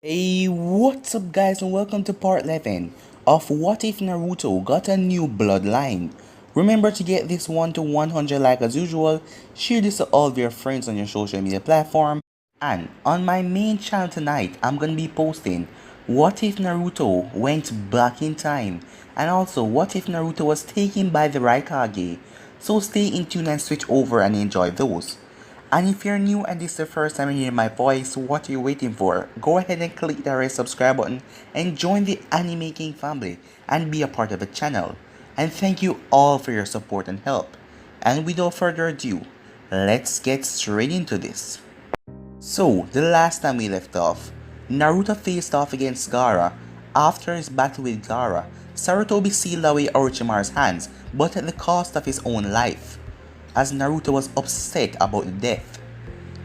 Hey, what's up guys and welcome to part 11 of What If Naruto Got a New Bloodline. Remember to get this one to 100 like as usual, share this to all of your friends on your social media platform, and on my main channel tonight I'm gonna be posting what if Naruto went back in time, and also what if Naruto was taken by the Raikage. So stay in tune and switch over and enjoy those. And if you're new and this is the first time you hear my voice, what are you waiting for? Go ahead and click the red subscribe button and join the Anime King family and be a part of the channel. And thank you all for your support and help. And without further ado, let's get straight into this. So, the last time we left off, Naruto faced off against Gaara. After his battle with Gaara, Sarutobi sealed away Orochimaru's hands, but at the cost of his own life, as Naruto was upset about the death.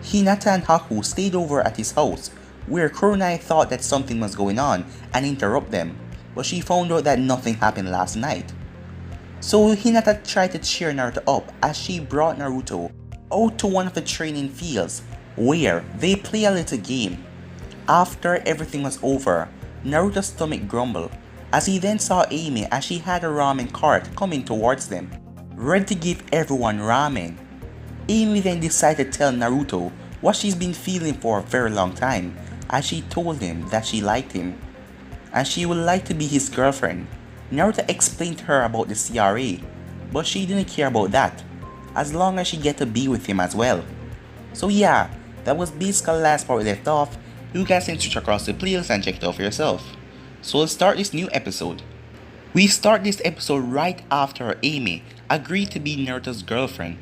Hinata and Haku stayed over at his house, where Kurenai thought that something was going on and interrupt them, but she found out that nothing happened last night. So Hinata tried to cheer Naruto up as she brought Naruto out to one of the training fields, where they play a little game. After everything was over, Naruto's stomach grumbled, as he then saw Amy as she had a ramen cart coming towards them, ready to give everyone ramen. Amy then decided to tell Naruto what she's been feeling for a very long time, as she told him that she liked him and she would like to be his girlfriend. Naruto explained to her about the CRA, but she didn't care about that, as long as she get to be with him as well. So yeah, that was basically the last part we left off. You guys can switch across the playlist and check it out for yourself. So let's start this new episode. We start this episode right after Amy agreed to be Naruto's girlfriend,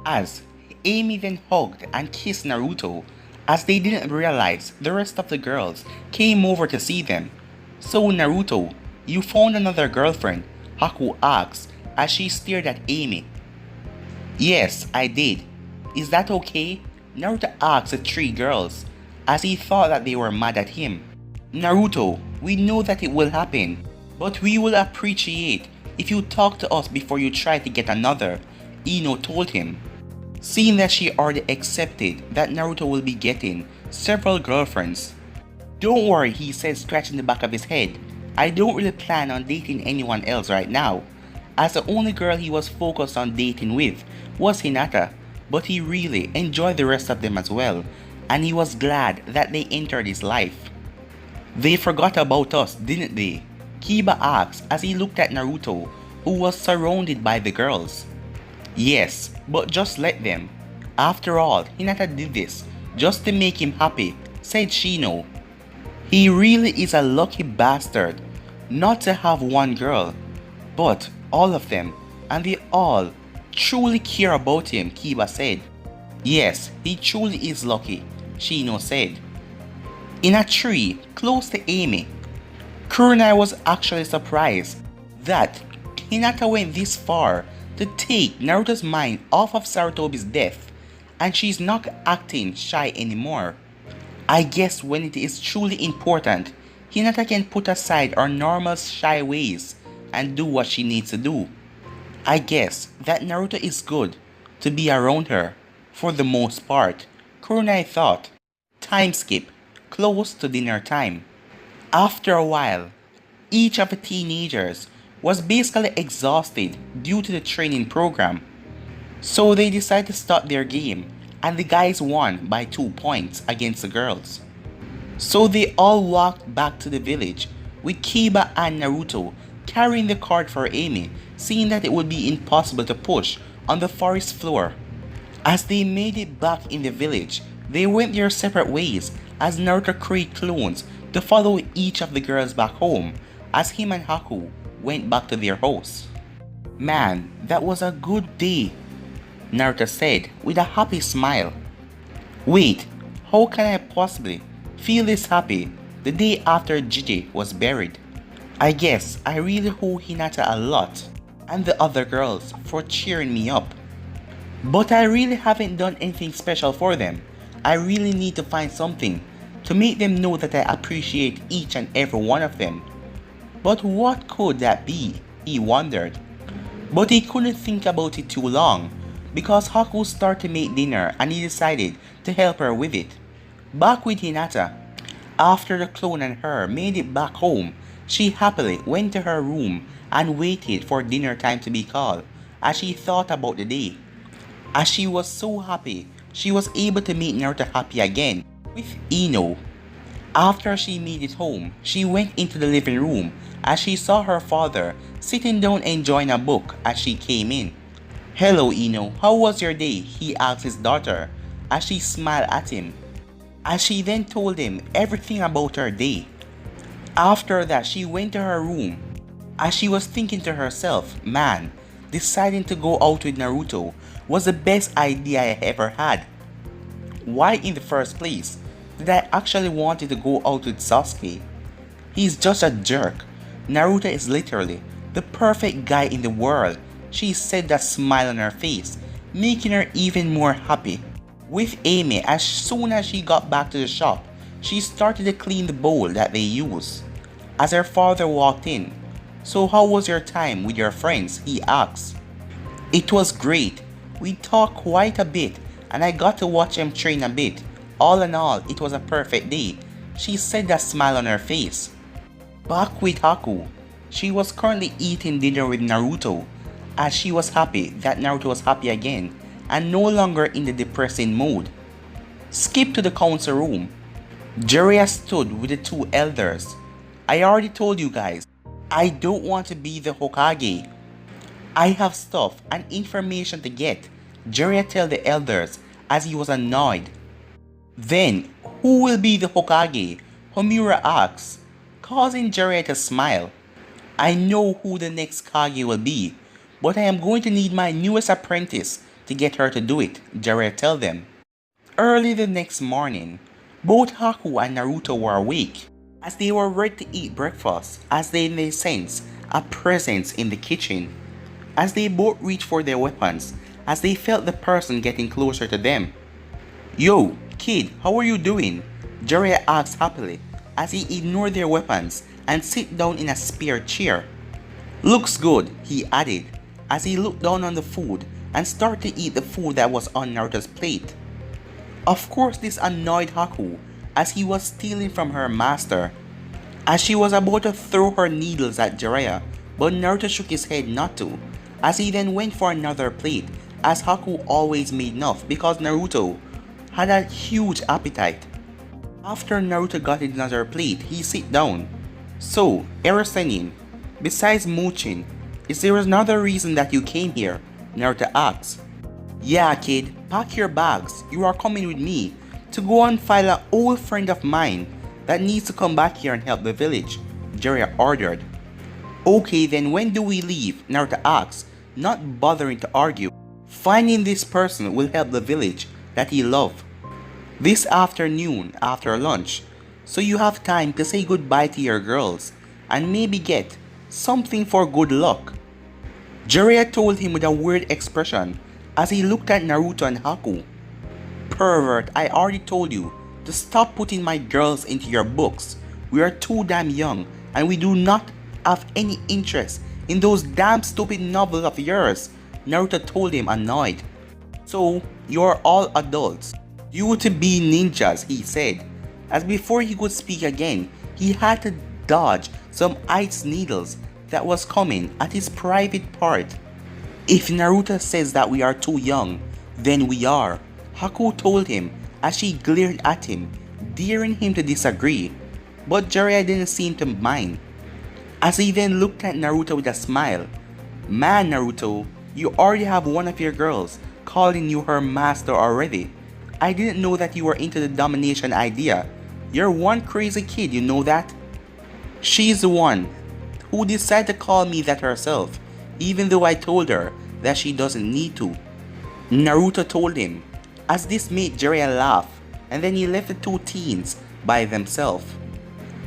as Amy then hugged and kissed Naruto, as they didn't realize the rest of the girls came over to see them. So Naruto, you found another girlfriend? Haku asked as she stared at Amy. Yes, I did. Is that okay? Naruto asked the three girls, as he thought that they were mad at him. Naruto, we know that it will happen, but we will appreciate if you talk to us before you try to get another, Ino told him. Seeing that she already accepted that Naruto will be getting several girlfriends. Don't worry, he said, scratching the back of his head. I don't really plan on dating anyone else right now, as the only girl he was focused on dating with was Hinata, but he really enjoyed the rest of them as well, and he was glad that they entered his life. They forgot about us, didn't they? Kiba asked as he looked at Naruto, who was surrounded by the girls. Yes, but just let them. After all, Hinata did this just to make him happy, said Shino. He really is a lucky bastard not to have one girl, but all of them, and they all truly care about him, Kiba said. Yes, he truly is lucky, Shino said. In a tree close to Amy, Kurenai was actually surprised that Hinata went this far to take Naruto's mind off of Sarutobi's death, and she's not acting shy anymore. I guess when it is truly important, Hinata can put aside her normal shy ways and do what she needs to do. I guess that Naruto is good to be around her for the most part, Kurenai thought. Time skip, close to dinner time. After a while, each of the teenagers was basically exhausted due to the training program, so they decided to stop their game, and the guys won by 2 points against the girls. So they all walked back to the village, with Kiba and Naruto carrying the cart for Amy, seeing that it would be impossible to push on the forest floor. As they made it back in the village, they went their separate ways, as Naruto created clones to follow each of the girls back home, as him and Haku went back to their house. Man, that was a good day, Naruto said with a happy smile. Wait, how can I possibly feel this happy the day after Gigi was buried? I guess I really owe Hinata a lot and the other girls for cheering me up. But I really haven't done anything special for them. I really need to find something to make them know that I appreciate each and every one of them. But what could that be? He wondered. But he couldn't think about it too long, because Haku started to make dinner and he decided to help her with it. Back with Hinata, After the clone and her made it back home, she happily went to her room and waited for dinner time to be called as she thought about the day. As she was so happy, she was able to make Naruto happy again with Ino. After she made it home, she went into the living room as she saw her father sitting down enjoying a book as she came in. "Hello Ino, how was your day?" he asked his daughter as she smiled at him. As she then told him everything about her day. After that, she went to her room as she was thinking to herself, man, deciding to go out with Naruto was the best idea I ever had. Why in the first place did I actually wanted to go out with Sasuke? He's just a jerk. Naruto is literally the perfect guy in the world. She said, that smile on her face, making her even more happy. With Amy, as soon as she got back to the shop, she started to clean the bowl that they use. As her father walked in, "So how was your time with your friends?" he asked. "It was great. We talked quite a bit and I got to watch them train a bit. All in all, it was a perfect day," she said, that smile on her face. Back with Haku, she was currently eating dinner with Naruto as she was happy that Naruto was happy again and no longer in the depressing mood. Skip to the council room. Jiraiya stood with the two elders. "I already told you guys, I don't want to be the Hokage. I have stuff and information to get," Jiraiya told the elders as he was annoyed. "Then, who will be the Hokage?" Homura asks, causing Jiraiya to smile. "I know who the next Kage will be, but I am going to need my newest apprentice to get her to do it," Jiraiya tells them. Early the next morning, both Haku and Naruto were awake as they were ready to eat breakfast as they sensed a presence in the kitchen. As they both reached for their weapons as they felt the person getting closer to them. "Yo, kid, how are you doing?" Jiraiya asked happily as he ignored their weapons and sit down in a spare chair. "Looks good," he added as he looked down on the food and started to eat the food that was on Naruto's plate. Of course, this annoyed Haku as he was stealing from her master. As she was about to throw her needles at Jiraiya, but Naruto shook his head not to, as he then went for another plate as Haku always made enough because Naruto had a huge appetite. After Naruto got another plate, he sit down. "So, Erasenin, besides mooching, is there another reason that you came here?" Naruto asks. "Yeah kid, pack your bags, you are coming with me to go and find an old friend of mine that needs to come back here and help the village," Jiraiya ordered. "Okay then, when do we leave?" Naruto asks, not bothering to argue. "Finding this person will help the village that he loved. This afternoon after lunch, so you have time to say goodbye to your girls and maybe get something for good luck." Jiraiya told him with a weird expression as he looked at Naruto and Haku. "Pervert, I already told you to stop putting my girls into your books. We are too damn young and we do not have any interest in those damn stupid novels of yours," Naruto told him, annoyed. "So, you are all adults. You to be ninjas," he said, as before he could speak again, he had to dodge some ice needles that was coming at his private part. "If Naruto says that we are too young, then we are," Haku told him as she glared at him, daring him to disagree, but Jiraiya didn't seem to mind. As he then looked at Naruto with a smile. "Man Naruto, you already have one of your girls calling you her master already. I didn't know that you were into the domination idea. You're one crazy kid, you know that?" "She's the one who decided to call me that herself, even though I told her that she doesn't need to," Naruto told him, as this made Jiraiya laugh, and then he left the two teens by themselves.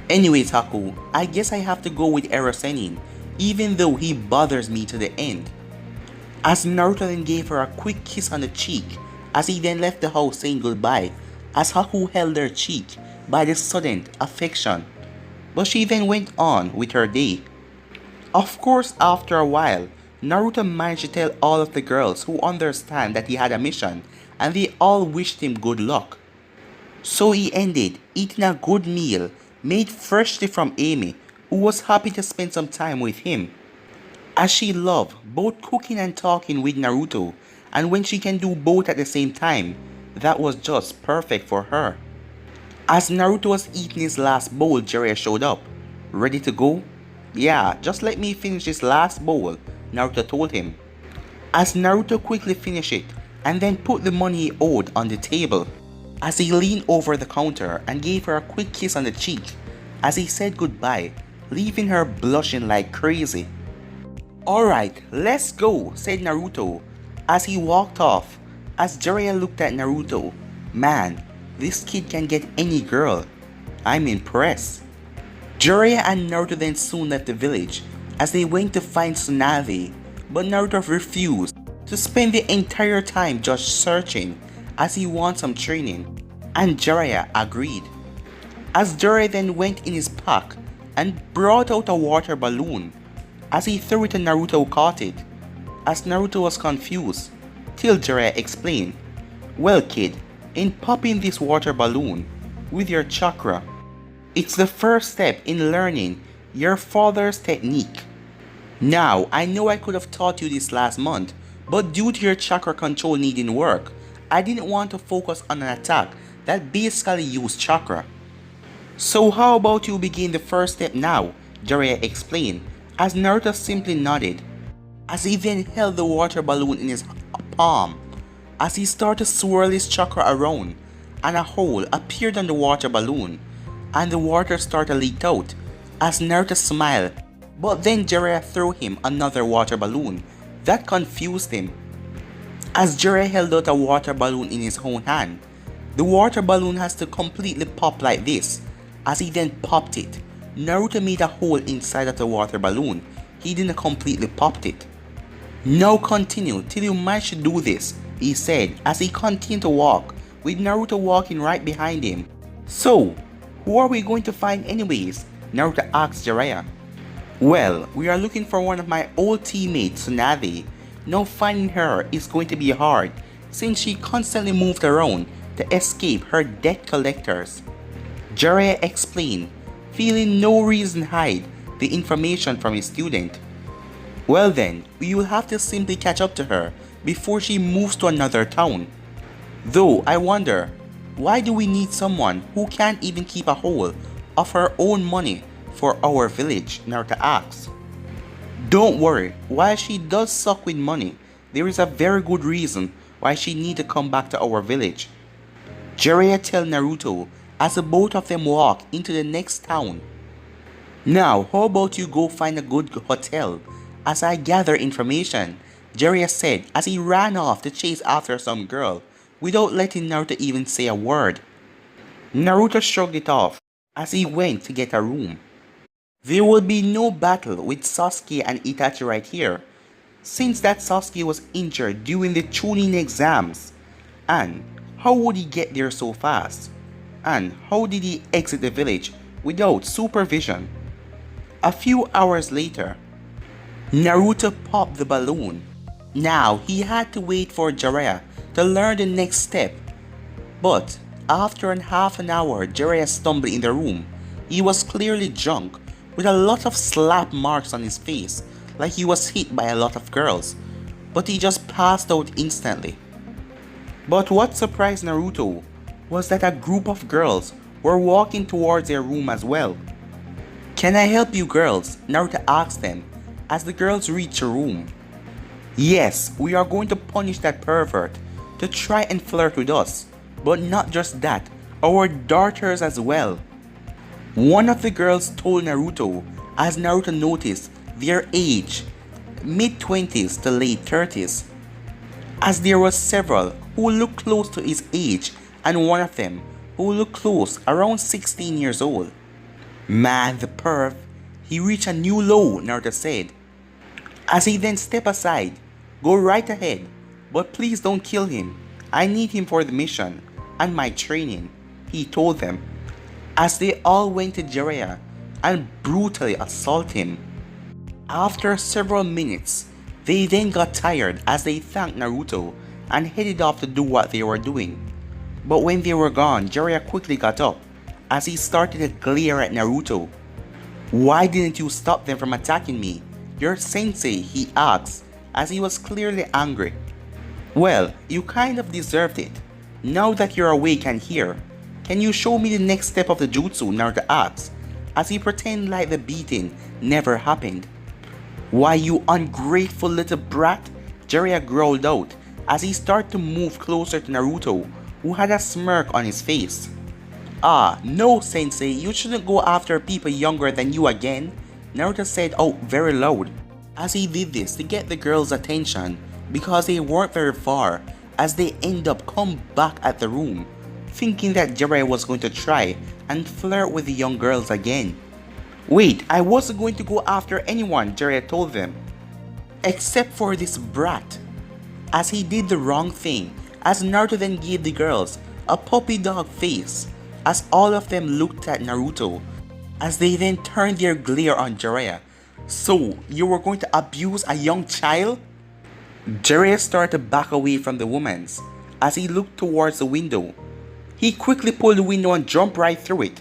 "Anyways Haku, I guess I have to go with Erasenin, even though he bothers me to the end." As Naruto then gave her a quick kiss on the cheek, as he then left the house saying goodbye, as Haku held her cheek by the sudden affection, but she then went on with her day. Of course, after a while, Naruto managed to tell all of the girls who understand that he had a mission, and they all wished him good luck. So he ended eating a good meal made freshly from Amy, who was happy to spend some time with him. As she loved both cooking and talking with Naruto, and when she can do both at the same time, that was just perfect for her. As Naruto was eating his last bowl, Jiraiya showed up. Ready to go? Yeah, just let me finish this last bowl, Naruto told him. As Naruto quickly finished it and then put the money he owed on the table. As he leaned over the counter and gave her a quick kiss on the cheek as he said goodbye, leaving her blushing like crazy. Alright, let's go, said Naruto as he walked off. As Jiraiya looked at Naruto, man, this kid can get any girl. I'm impressed. Jiraiya and Naruto then soon left the village as they went to find Tsunade, but Naruto refused to spend the entire time just searching as he wants some training, and Jiraiya agreed. As Jiraiya then went in his pack and brought out a water balloon. As he threw it and Naruto caught it. As Naruto was confused, till Jiraiya explained, well kid, in popping this water balloon with your chakra, it's the first step in learning your father's technique. Now, I know I could have taught you this last month, but due to your chakra control needing work, I didn't want to focus on an attack that basically used chakra. So how about you begin the first step now, Jiraiya explained, as Naruto simply nodded. As he then held the water balloon in his palm, as he started to swirl his chakra around, and a hole appeared on the water balloon, and the water started to leak out, as Naruto smiled, but then Jiraiya threw him another water balloon. That confused him. As Jiraiya held out a water balloon in his own hand, the water balloon has to completely pop like this. As he then popped it, Naruto made a hole inside of the water balloon. He didn't completely popped it. Now continue till you manage to do this, he said as he continued to walk, with Naruto walking right behind him. So, who are we going to find anyways? Naruto asked Jiraiya. Well, we are looking for one of my old teammates, Tsunade. Now finding her is going to be hard, since she constantly moved around to escape her debt collectors. Jiraiya explained, feeling no reason to hide the information from his student. Well then, we will have to simply catch up to her before she moves to another town. Though I wonder, why do we need someone who can't even keep a hold of her own money for our village? Naruto asks. Don't worry, while she does suck with money, there is a very good reason why she need to come back to our village. Jiraiya tells Naruto as the both of them walk into the next town. Now, how about you go find a good hotel as I gather information, Jiraiya said as he ran off to chase after some girl without letting Naruto even say a word. Naruto shrugged it off as he went to get a room. There would be no battle with Sasuke and Itachi right here, since that Sasuke was injured during the Chunin exams. And how would he get there so fast? And how did he exit the village without supervision? A few hours later, Naruto popped the balloon. Now he had to wait for Jiraiya to learn the next step. But after half an hour, Jiraiya stumbled in the room. He was clearly drunk, with a lot of slap marks on his face, like he was hit by a lot of girls, but he just passed out instantly. But what surprised Naruto was that a group of girls were walking towards their room as well. Can I help you girls? Naruto asked them as the girls reached the room. Yes, we are going to punish that pervert to try and flirt with us, but not just that, our daughters as well. One of the girls told Naruto as Naruto noticed their age, mid-20s to late 30s, as there were several who looked close to his age and one of them who looked close around 16 years old. Man, the perv, he reached a new low, Naruto said, as he then stepped aside. Go right ahead, but please don't kill him. I need him for the mission and my training, he told them, as they all went to Jiraiya and brutally assaulted him. After several minutes, they then got tired as they thanked Naruto and headed off to do what they were doing. But when they were gone, Jiraiya quickly got up as he started to glare at Naruto. "Why didn't you stop them from attacking me? Your sensei," he asked as he was clearly angry. "Well, you kind of deserved it. Now that you're awake and here, can you show me the next step of the jutsu?" Naruto asked as he pretended like the beating never happened. "Why, you ungrateful little brat," Jiraiya growled out as he started to move closer to Naruto, who had a smirk on his face. "Ah, no, sensei, you shouldn't go after people younger than you again," Naruto said out very loud, as he did this to get the girls' attention because they weren't very far as they end up come back at the room, thinking that Jiraiya was going to try and flirt with the young girls again. "Wait, I wasn't going to go after anyone," Jiraiya told them, "except for this brat," as he did the wrong thing, as Naruto then gave the girls a puppy dog face as all of them looked at Naruto, as they then turned their glare on Jiraiya. "So, you were going to abuse a young child?" Jiraiya started to back away from the woman's as he looked towards the window. He quickly pulled the window and jumped right through it.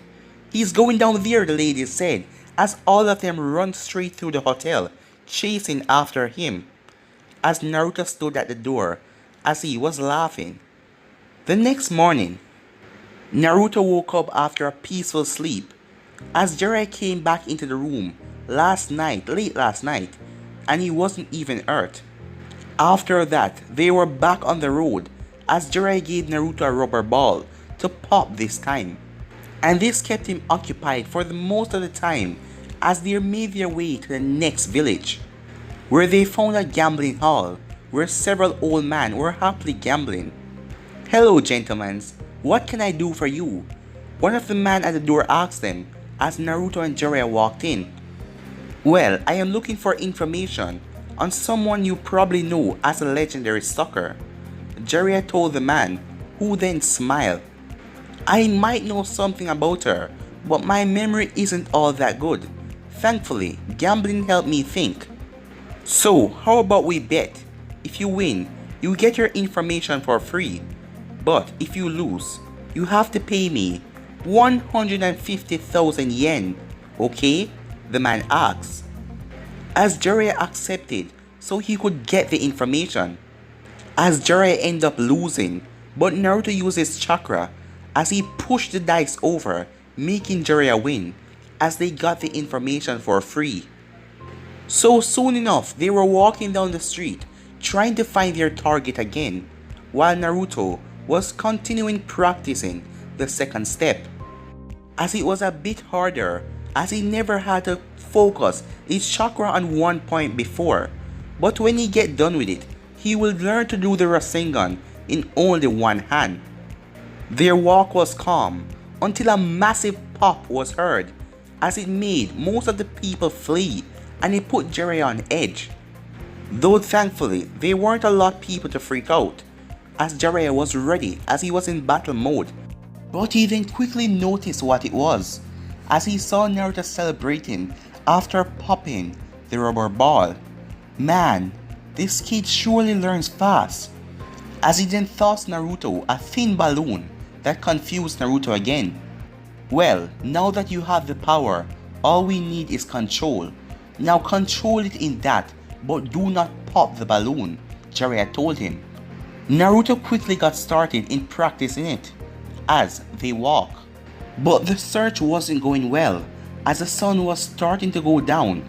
"He's going down there," the lady said, as all of them run straight through the hotel, chasing after him, as Naruto stood at the door as he was laughing. The next morning, Naruto woke up after a peaceful sleep as Jiraiya came back into the room late last night, and he wasn't even hurt. After that, they were back on the road as Jiraiya gave Naruto a rubber ball to pop this time, and this kept him occupied for the most of the time as they made their way to the next village, where they found a gambling hall where several old men were happily gambling. "Hello, gentlemen, what can I do for you?" one of the men at the door asked them as Naruto and Jiraiya walked in. "Well, I am looking for information on someone you probably know as a legendary stalker," Jiraiya told the man, who then smiled. "I might know something about her, but my memory isn't all that good. Thankfully, gambling helped me think. So, how about we bet? If you win, you get your information for free. But if you lose, you have to pay me 150,000 yen, okay?" the man asked. As Jiraiya accepted so he could get the information. As Jiraiya ended up losing, but Naruto used his chakra as he pushed the dice over, making Jiraiya win, as they got the information for free. So soon enough, they were walking down the street trying to find their target again, while Naruto was continuing practicing the second step, as it was a bit harder as he never had to focus his chakra on one point before, but when he get done with it, he will learn to do the Rasengan in only one hand. Their walk was calm until a massive pop was heard as it made most of the people flee, and it put Jiraiya on edge. Though thankfully there weren't a lot of people to freak out, as Jiraiya was ready as he was in battle mode. But he then quickly noticed what it was as he saw Naruto celebrating after popping the rubber ball. Man, this kid surely learns fast, as he then tossed Naruto a thin balloon that confused Naruto again. "Well, now that you have the power, all we need is control. Now control it in that, but do not pop the balloon," Jiraiya told him. Naruto quickly got started in practicing it as they walked. But the search wasn't going well as the sun was starting to go down.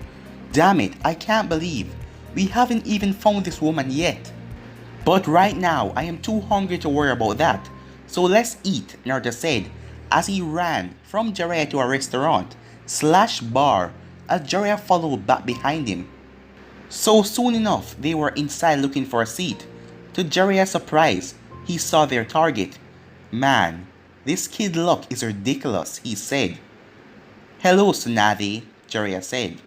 "Damn it, I can't believe we haven't even found this woman yet. But right now I am too hungry to worry about that, so let's eat," Naruto said as he ran from Jiraiya to a restaurant/bar as Jiraiya followed back behind him. So soon enough, they were inside looking for a seat. To Jiraiya's surprise, he saw their target. "Man, this kid luck is ridiculous," he said. "Hello, Tsunade," Jiraiya said,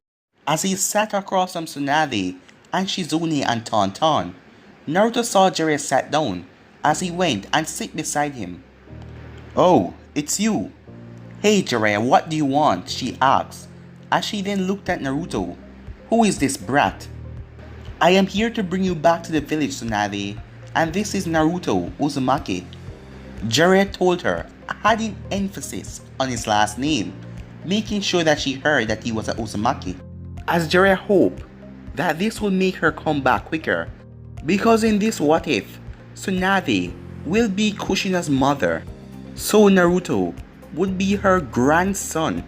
as he sat across from Tsunade and Shizune and Tauntaun. Naruto saw Jiraiya sat down as he went and sit beside him. "Oh, it's you. Hey Jiraiya, what do you want?" she asked, as she then looked at Naruto. "Who is this brat?" "I am here to bring you back to the village, Tsunade, and this is Naruto Uzumaki." Jiraiya told her, adding emphasis on his last name, making sure that she heard that he was a Uzumaki. As Jiraiya hoped that this will make her come back quicker, because in this what if, Tsunade will be Kushina's mother, so Naruto would be her grandson.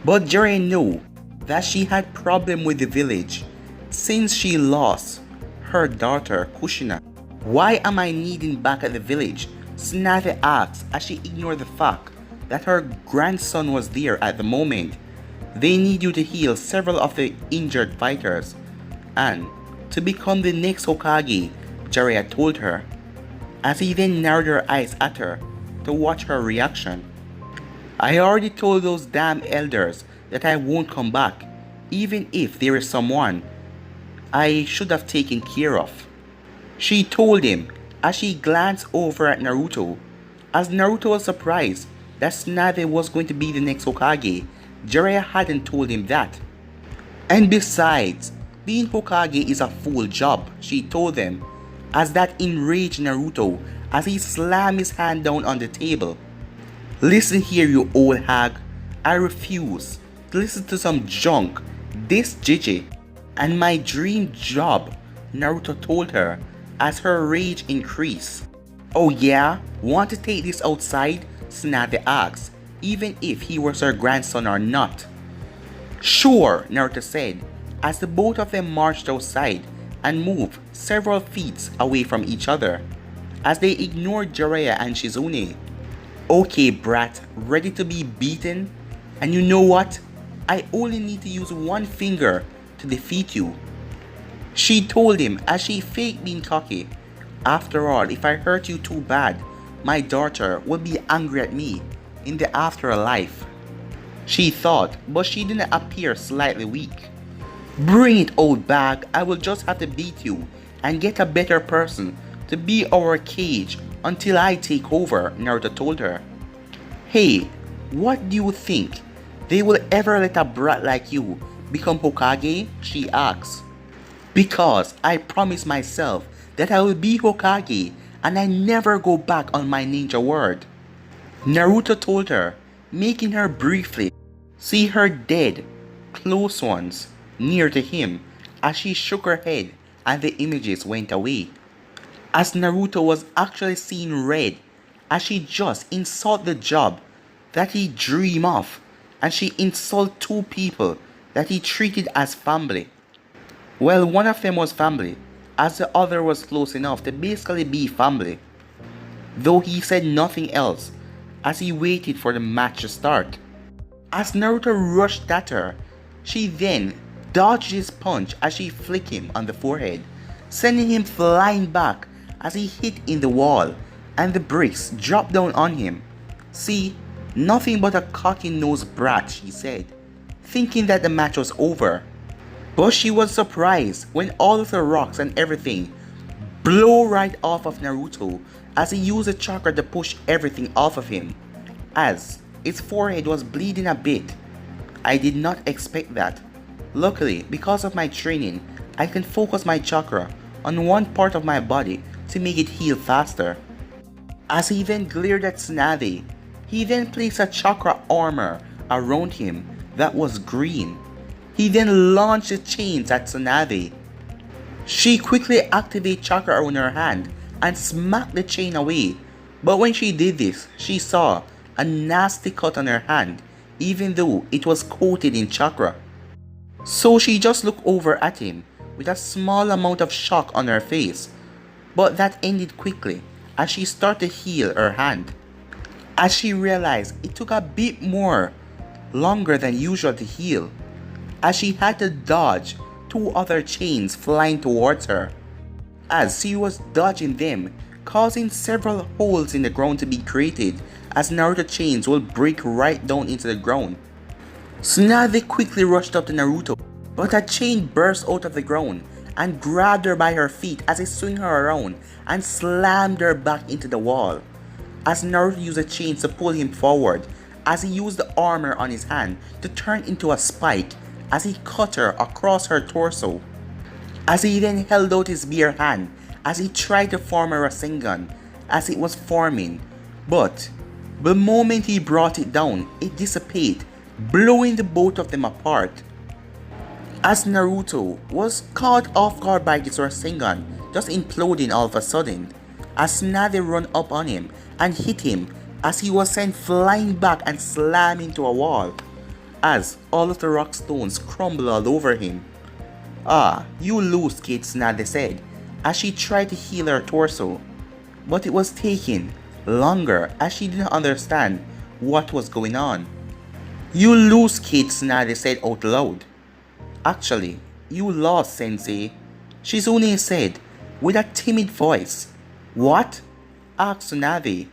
But Jiraiya knew that she had problem with the village since she lost her daughter Kushina. Why am I needing back at the village? Tsunade asked as she ignored the fact that her grandson was there at the moment. They need you to heal several of the injured fighters and to become the next Hokage, Jiraiya told her, as he then narrowed her eyes at her to watch her reaction. I already told those damn elders that I won't come back, even if there is someone I should have taken care of, she told him as she glanced over at Naruto. As Naruto was surprised that Tsunade was going to be the next Hokage, Jiraiya hadn't told him that. And besides, being Hokage is a full job, she told them, as that enraged Naruto as he slammed his hand down on the table. Listen here, you old hag. I refuse to listen to some junk this Gigi and my dream job, Naruto told her as her rage increased. Oh yeah? Want to take this outside? Tsunade asked, even if he was her grandson or not. Sure, Naruto said, as the both of them marched outside and moved several feet away from each other, as they ignored Jiraiya and Shizune. Okay brat, ready to be beaten? And you know what? I only need to use one finger to defeat you, she told him as she faked being cocky. After all, if I hurt you too bad, my daughter will be angry at me in the afterlife, she thought, but she didn't appear slightly weak. Bring it, old bag. I will just have to beat you and get a better person to be our cage until I take over, Naruto told her. Hey, what do you think? They will ever let a brat like you become Hokage? She asked. Because I promised myself that I will be Hokage and I never go back on my ninja word, Naruto told her, making her briefly see her dead close ones near to him as she shook her head and the images went away. As Naruto was actually seeing red as she just insulted the job that he dreamed of, and she insulted two people that he treated as family. Well, one of them was family, as the other was close enough to basically be family, though he said nothing else as he waited for the match to start. As Naruto rushed at her, she then dodged his punch as she flicked him on the forehead, sending him flying back as he hit in the wall and the bricks dropped down on him. See, nothing but a cocky-nosed brat, she said, thinking that the match was over. But she was surprised when all of the rocks and everything blow right off of Naruto as he used the chakra to push everything off of him, as his forehead was bleeding a bit. I did not expect that. Luckily, because of my training, I can focus my chakra on one part of my body to make it heal faster. As he then glared at Tsunade, he then placed a chakra armor around him that was green. He then launched the chains at Tsunade. She quickly activated chakra on her hand and smacked the chain away, but when she did this, she saw a nasty cut on her hand even though it was coated in chakra. So she just looked over at him with a small amount of shock on her face, but that ended quickly as she started to heal her hand. As she realized it took a bit longer than usual to heal, as she had to dodge two other chains flying towards her. As she was dodging them, causing several holes in the ground to be created as Naruto chains will break right down into the ground. Tsunade quickly rushed up to Naruto, but a chain burst out of the ground and grabbed her by her feet as he swung her around and slammed her back into the wall. As Naruto used the chains to pull him forward, as he used the armor on his hand to turn into a spike as he cut her across her torso. As he then held out his bare hand as he tried to form a Rasengan, as it was forming, but the moment he brought it down, it dissipated, blowing the both of them apart. As Naruto was caught off guard by this Rasengan just imploding all of a sudden, as Tsunade run up on him and hit him as he was sent flying back and slammed into a wall, as all of the rock stones crumble all over him. "Ah, you lose, kid," Tsunade said, as she tried to heal her torso, but it was taking longer as she didn't understand what was going on. "You lose, kid," Tsunade said out loud. "Actually, you lost, Sensei," Shizune said with a timid voice. "What?" asked Tsunade.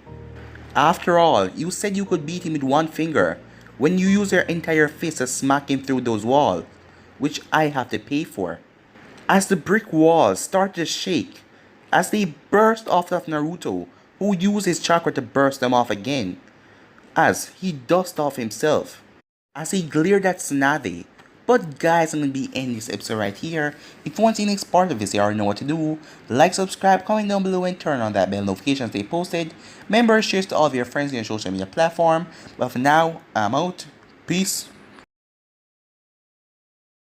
"After all, you said you could beat him with one finger when you used your entire fist to smack him through those walls, which I have to pay for." As the brick walls started to shake, as they burst off of Naruto, who used his chakra to burst them off again, as he dusted off himself, as he glared at Tsunade. But guys, I'm going to be ending this episode right here. If you want to see the next part of this, you already know what to do. Like, subscribe, comment down below, and turn on that bell notification to stay posted. Remember, share to all of your friends on your social media platform. But for now, I'm out. Peace.